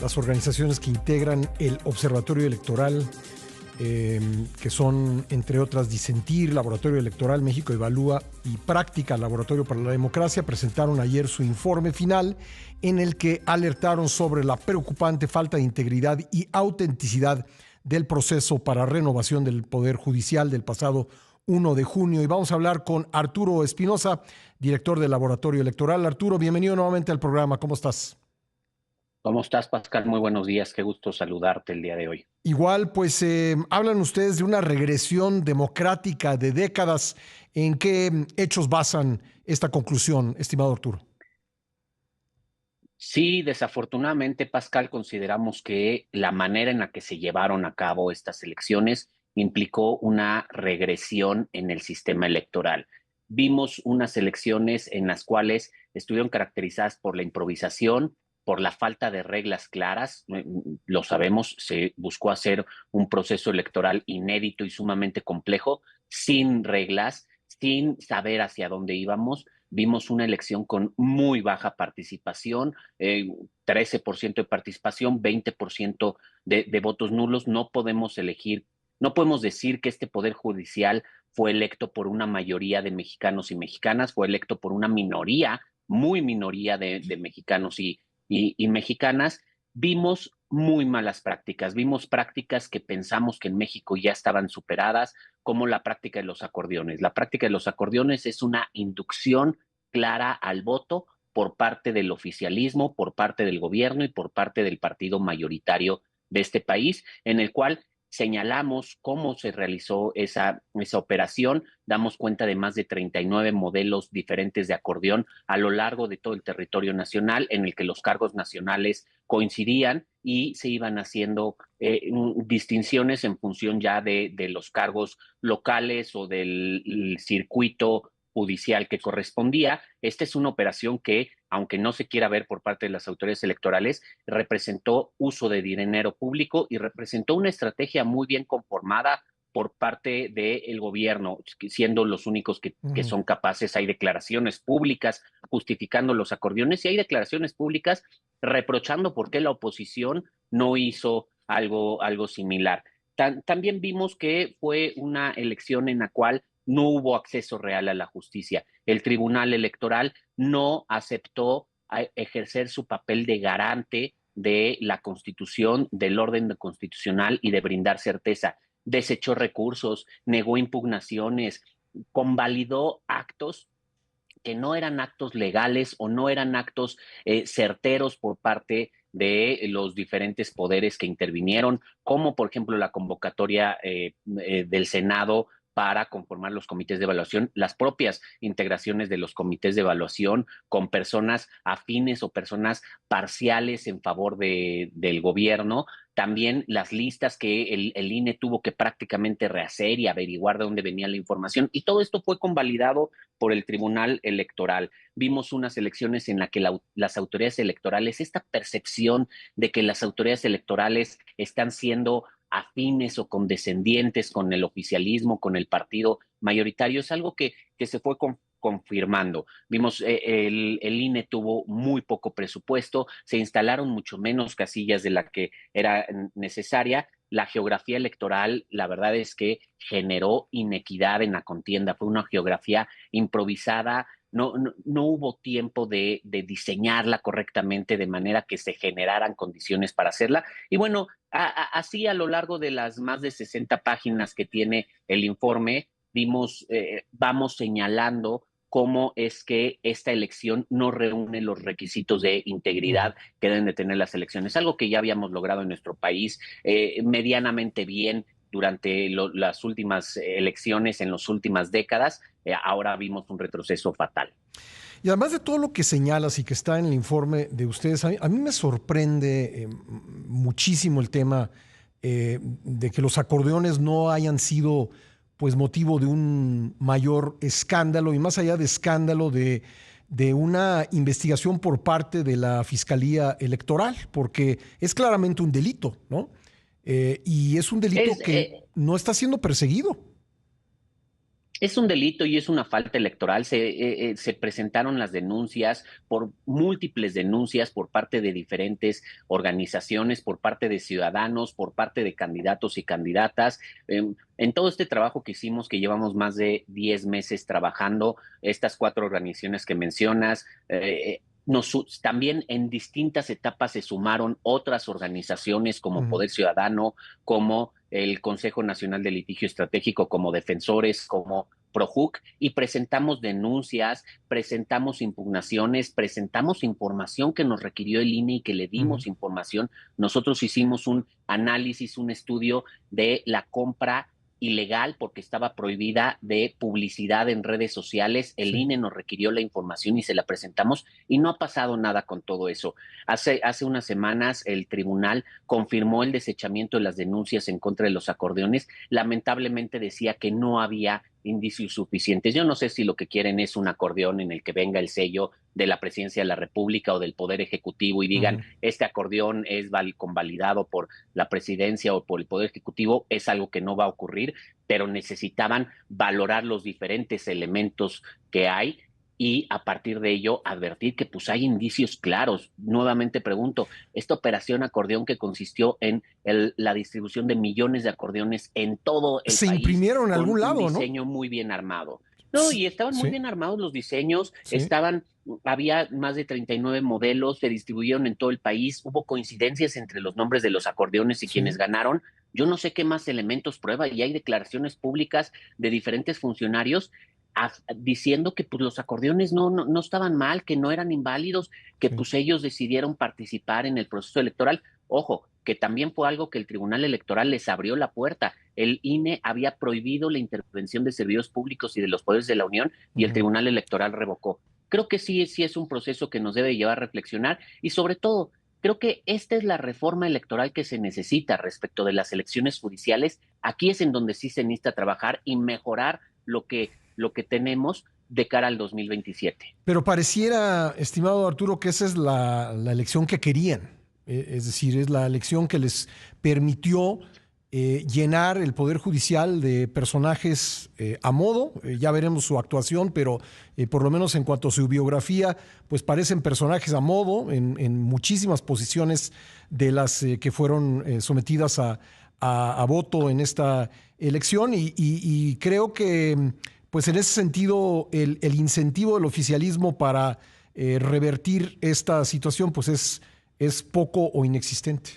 las organizaciones que integran el Observatorio Electoral, que son, entre otras, Disentir, Laboratorio Electoral, México Evalúa y Práctica, Laboratorio para la Democracia, presentaron ayer su informe final en el que alertaron sobre la preocupante falta de integridad y autenticidad del proceso para renovación del Poder Judicial del pasado 1 de junio. Y vamos a hablar con Arturo Espinosa, director del Laboratorio Electoral. Arturo, bienvenido nuevamente al programa. ¿Cómo estás? ¿Cómo estás, Pascal? Muy buenos días. Qué gusto saludarte el día de hoy. Igual, pues hablan ustedes de una regresión democrática de décadas. ¿En qué hechos basan esta conclusión, estimado Arturo? Sí, desafortunadamente, Pascal, consideramos que la manera en la que se llevaron a cabo estas elecciones implicó una regresión en el sistema electoral. Vimos unas elecciones en las cuales estuvieron caracterizadas por la improvisación, por la falta de reglas claras. Lo sabemos, se buscó hacer un proceso electoral inédito y sumamente complejo, sin reglas, sin saber hacia dónde íbamos. Vimos una elección con muy baja participación, 13% de participación, 20% de votos nulos. No podemos elegir, no podemos decir que este Poder Judicial fue electo por una mayoría de mexicanos y mexicanas, fue electo por una minoría, muy minoría de mexicanos y mexicanas. Vimos muy malas prácticas, vimos prácticas que pensamos que en México ya estaban superadas, como la práctica de los acordeones. La práctica de los acordeones es una inducción clara al voto por parte del oficialismo, por parte del gobierno y por parte del partido mayoritario de este país, en el cual señalamos cómo se realizó esa operación, damos cuenta de más de 39 modelos diferentes de acordeón a lo largo de todo el territorio nacional, en el que los cargos nacionales coincidían y se iban haciendo distinciones en función ya de los cargos locales o del circuito judicial que correspondía. Esta es una operación que, aunque no se quiera ver por parte de las autoridades electorales, representó uso de dinero público y representó una estrategia muy bien conformada por parte del gobierno, siendo los únicos que son capaces. Hay declaraciones públicas justificando los acordeones y hay declaraciones públicas reprochando por qué la oposición no hizo algo similar. También vimos que fue una elección en la cual no hubo acceso real a la justicia. El Tribunal Electoral no aceptó ejercer su papel de garante de la Constitución, del orden constitucional y de brindar certeza. Desechó recursos, negó impugnaciones, convalidó actos que no eran actos legales o no eran actos certeros por parte de los diferentes poderes que intervinieron, como por ejemplo la convocatoria del Senado para conformar los comités de evaluación, las propias integraciones de los comités de evaluación con personas afines o personas parciales en favor del gobierno. También las listas que el INE tuvo que prácticamente rehacer y averiguar de dónde venía la información. Y todo esto fue convalidado por el Tribunal Electoral. Vimos unas elecciones en las que las autoridades electorales, esta percepción de que las autoridades electorales están siendo afines o condescendientes con el oficialismo, con el partido mayoritario, es algo que se fue confirmando. Vimos, el INE tuvo muy poco presupuesto, se instalaron mucho menos casillas de la que era necesaria. La geografía electoral, la verdad es que generó inequidad en la contienda, fue una geografía improvisada. No hubo tiempo de diseñarla correctamente de manera que se generaran condiciones para hacerla. Y bueno, así a lo largo de las más de 60 páginas que tiene el informe, vamos señalando cómo es que esta elección no reúne los requisitos de integridad que deben de tener las elecciones, algo que ya habíamos logrado en nuestro país medianamente bien durante las últimas elecciones en las últimas décadas. Ahora vimos un retroceso fatal. Y además de todo lo que señalas y que está en el informe de ustedes, a mí me sorprende muchísimo el tema de que los acordeones no hayan sido pues motivo de un mayor escándalo y más allá de escándalo de una investigación por parte de la Fiscalía Electoral, porque es claramente un delito, ¿no? Y es un delito que no está siendo perseguido. Es un delito y es una falta electoral. Se presentaron las denuncias, por múltiples denuncias por parte de diferentes organizaciones, por parte de ciudadanos, por parte de candidatos y candidatas. En todo este trabajo que hicimos, que llevamos más de 10 meses trabajando, estas 4 organizaciones que mencionas, también en distintas etapas se sumaron otras organizaciones como Ujú. Poder Ciudadano, como el Consejo Nacional de Litigio Estratégico, como defensores, como ProJuc, y presentamos denuncias, presentamos impugnaciones, presentamos información que nos requirió el INE y que le Ujú. dimos información. Nosotros hicimos un análisis, un estudio de la compra ilegal porque estaba prohibida de publicidad en redes sociales. El Sí. INE nos requirió la información y se la presentamos y no ha pasado nada con todo eso. Hace unas semanas el tribunal confirmó el desechamiento de las denuncias en contra de los acordeones. Lamentablemente decía que no había indicios suficientes. Yo no sé si lo que quieren es un acordeón en el que venga el sello de la Presidencia de la República o del Poder Ejecutivo y digan, Ujú. este acordeón es convalidado por la Presidencia o por el Poder Ejecutivo. Es algo que no va a ocurrir, pero necesitaban valorar los diferentes elementos que hay y a partir de ello advertir que pues hay indicios claros. Nuevamente pregunto, esta operación acordeón que consistió en la distribución de millones de acordeones en todo el Se país imprimieron en con algún un lado, ¿no? diseño muy bien armado. No, y estaban muy Sí, bien armados los diseños, sí, había más de 39 modelos, se distribuyeron en todo el país, hubo coincidencias entre los nombres de los acordeones y quienes sí. ganaron. Yo no sé qué más elementos prueba y hay declaraciones públicas de diferentes funcionarios diciendo que pues, los acordeones no estaban mal, que no eran inválidos, que Sí. pues ellos decidieron participar en el proceso electoral. Ojo, que también fue algo que el Tribunal Electoral les abrió la puerta. El INE había prohibido la intervención de servidores públicos y de los poderes de la Unión y el Ujú. Tribunal Electoral revocó. Creo que sí es un proceso que nos debe llevar a reflexionar y sobre todo, creo que esta es la reforma electoral que se necesita respecto de las elecciones judiciales. Aquí es en donde sí se necesita trabajar y mejorar lo que tenemos de cara al 2027. Pero pareciera, estimado Arturo, que esa es la elección que querían. Es decir, es la elección que les permitió llenar el Poder Judicial de personajes a modo. Ya veremos su actuación, pero por lo menos en cuanto a su biografía, pues parecen personajes a modo en muchísimas posiciones de las que fueron sometidas a voto en esta elección. Y creo que pues en ese sentido, el incentivo del oficialismo para revertir esta situación, pues es poco o inexistente.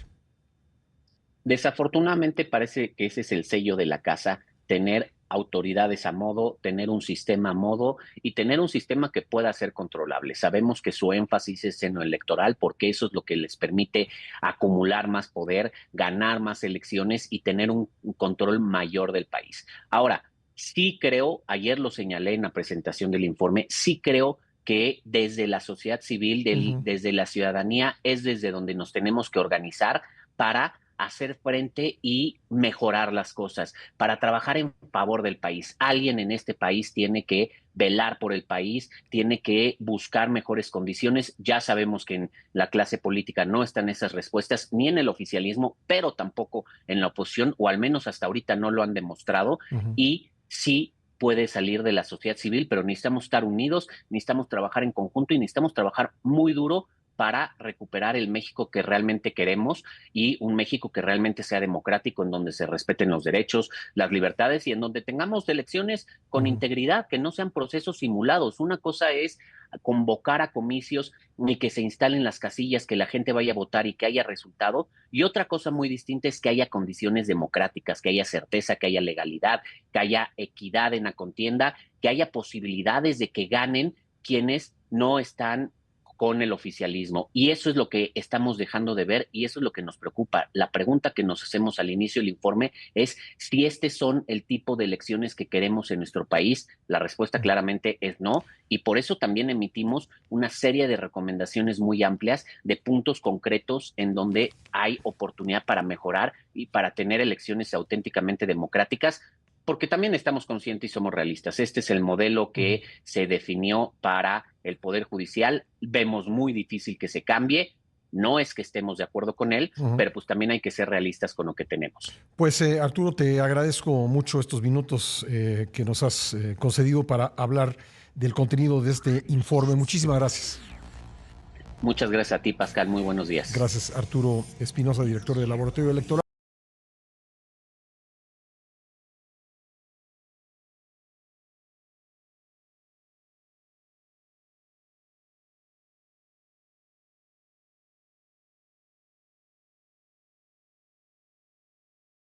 Desafortunadamente parece que ese es el sello de la casa, tener autoridades a modo, tener un sistema a modo y tener un sistema que pueda ser controlable. Sabemos que su énfasis es en lo electoral porque eso es lo que les permite acumular más poder, ganar más elecciones y tener un control mayor del país. Ahora, sí creo, ayer lo señalé en la presentación del informe, sí creo que desde la sociedad civil, Ujú. desde la ciudadanía, es desde donde nos tenemos que organizar para hacer frente y mejorar las cosas, para trabajar en favor del país. Alguien en este país tiene que velar por el país, tiene que buscar mejores condiciones. Ya sabemos que en la clase política no están esas respuestas, ni en el oficialismo, pero tampoco en la oposición, o al menos hasta ahorita no lo han demostrado. Ujú. Y sí puede salir de la sociedad civil, pero necesitamos estar unidos, necesitamos trabajar en conjunto y necesitamos trabajar muy duro para recuperar el México que realmente queremos y un México que realmente sea democrático, en donde se respeten los derechos, las libertades y en donde tengamos elecciones con Ujú. integridad, que no sean procesos simulados. Una cosa es convocar a comicios y que se instalen las casillas, que la gente vaya a votar y que haya resultado. Y otra cosa muy distinta es que haya condiciones democráticas, que haya certeza, que haya legalidad, que haya equidad en la contienda, que haya posibilidades de que ganen quienes no están con el oficialismo. Y eso es lo que estamos dejando de ver y eso es lo que nos preocupa. La pregunta que nos hacemos al inicio del informe es si estos son el tipo de elecciones que queremos en nuestro país. La respuesta claramente es no. Y por eso también emitimos una serie de recomendaciones muy amplias de puntos concretos en donde hay oportunidad para mejorar y para tener elecciones auténticamente democráticas, porque también estamos conscientes y somos realistas. Este es el modelo Ujú. que se definió para el Poder Judicial. Vemos muy difícil que se cambie. No es que estemos de acuerdo con él, pero pues también hay que ser realistas con lo que tenemos. Pues Arturo, te agradezco mucho estos minutos que nos has concedido para hablar del contenido de este informe. Muchísimas gracias. Muchas gracias a ti, Pascal. Muy buenos días. Gracias, Arturo Espinosa, director del Laboratorio Electoral.